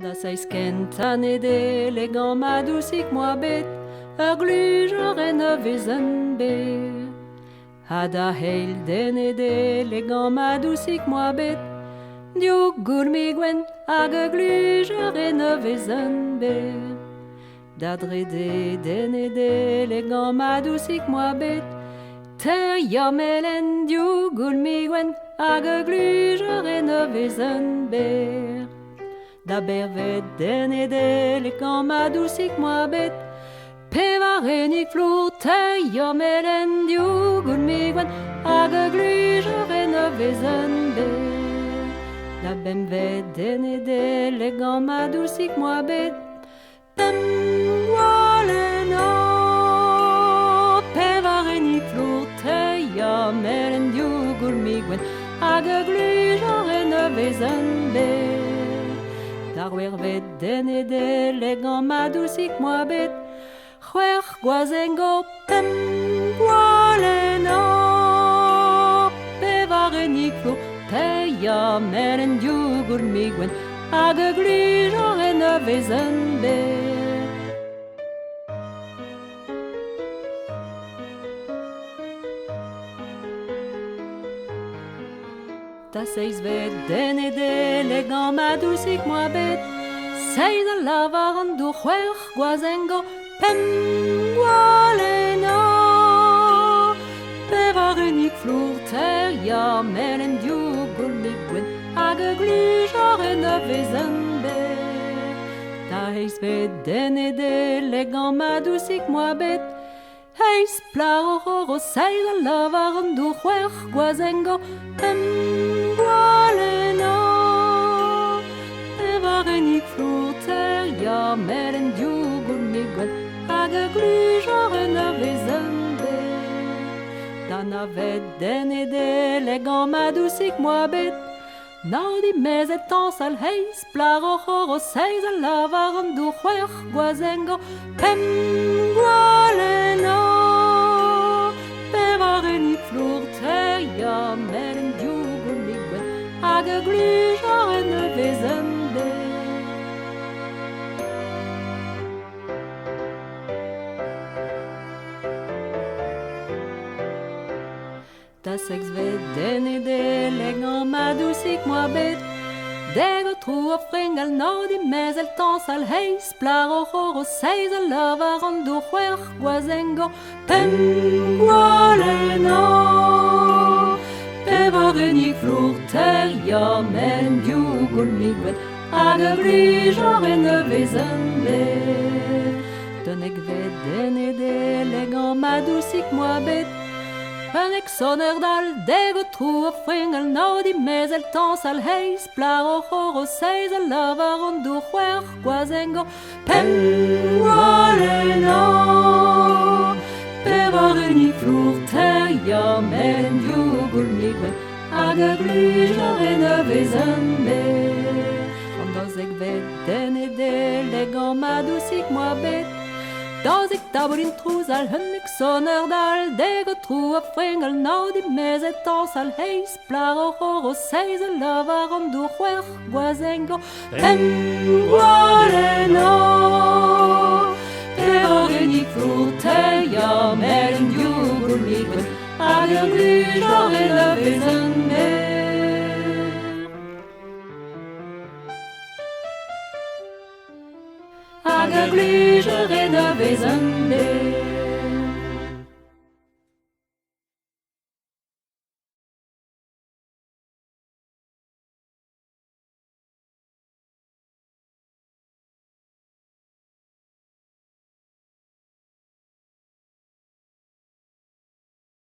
Da seis kent a Nedeleg an ma dousik moa bet, ur glujer en vezen ber. Ha da heil den Nedeleg an ma dousik moa bet, diou goul mi gwen hag ur glujer en vezen ber. Da drede den Nedeleg an ma dousik moa bet, ter yamelen diou goul mi gwen hag ur glujer en vezen ber. Da bervet den Nedeleg an ma dousik moa bet, pevarenik flour ter yamelen diou goul mi gwen hag ur glujer en vezen ber. Da bemvet den Nedeleg an ma dousik moa bet, pem gwalen o pevarenik flour ter yamelen diou goul mi gwen hag ur glujer en vezen ber. Da rouervet den Nedeleg an ma dousik moa bet, c'hwer gwazengo pem gwalen o pevarenik flour ter yamelen diou goul mi gwen hag ur glujer en vezen ber. Da seizvet den Nedeleg an ma dousik moa bet, seiz a lavar an dour c'hwer gwazengo pem gwalen o pevarenik flour ter yamelen diou goul mi gwen hag ur glujer en vezen ber. Da heizvet den Nedeleg an ma dousik moa bet, heiz plar o seiz a lavar an dour c'hwer gwazengo pem gwalen o pevarenik flour ter yamelen diou goul mi gwen hag ur glujer en vezen ber. Da navet den Nedeleg an ma dousik moa bet, naudi mezet tañsal heiz plar o seiz a lavar an dour c'hwer gwazengo pem gwalen o pevarenik flour ter yamelen diou goul mi gwen hag ur glujer en vezen ber. Da sexvet den Nedeleg an ma dousik moa bet, deg o trou o fringal naudi mezel tañsal heiz plar o seiz a lavar an dour c'hwer gwazengo pem gwalen o pevarenik flour ter yamelen diou goul mi gwen hag ur glujer en vezen ber. Doneg vet den Nedeleg an ma dousik moa bet, un exoner dal deg o trou o fringal naudi mezel tañsal heiz plar o seiz a lavar an dour c'hwer gwazengo pem gwalen o pevarenik flour ter yamelen diou goul mi gwen hag ur glujer en vezen ber. An daouzek vet den Nedeleg an ma dousik moa bet, daouzek taboulin trouzal un exoner dal deg o trou o fringal naudi mezet tañsal heiz plar o seiz a lavar an dour c'hwer gwazengo pem gwalen o pevarenik flour ter yamelen diou goul mi gwen hag ur glujer en vezen ber. Hag ur glujer en vezen ber.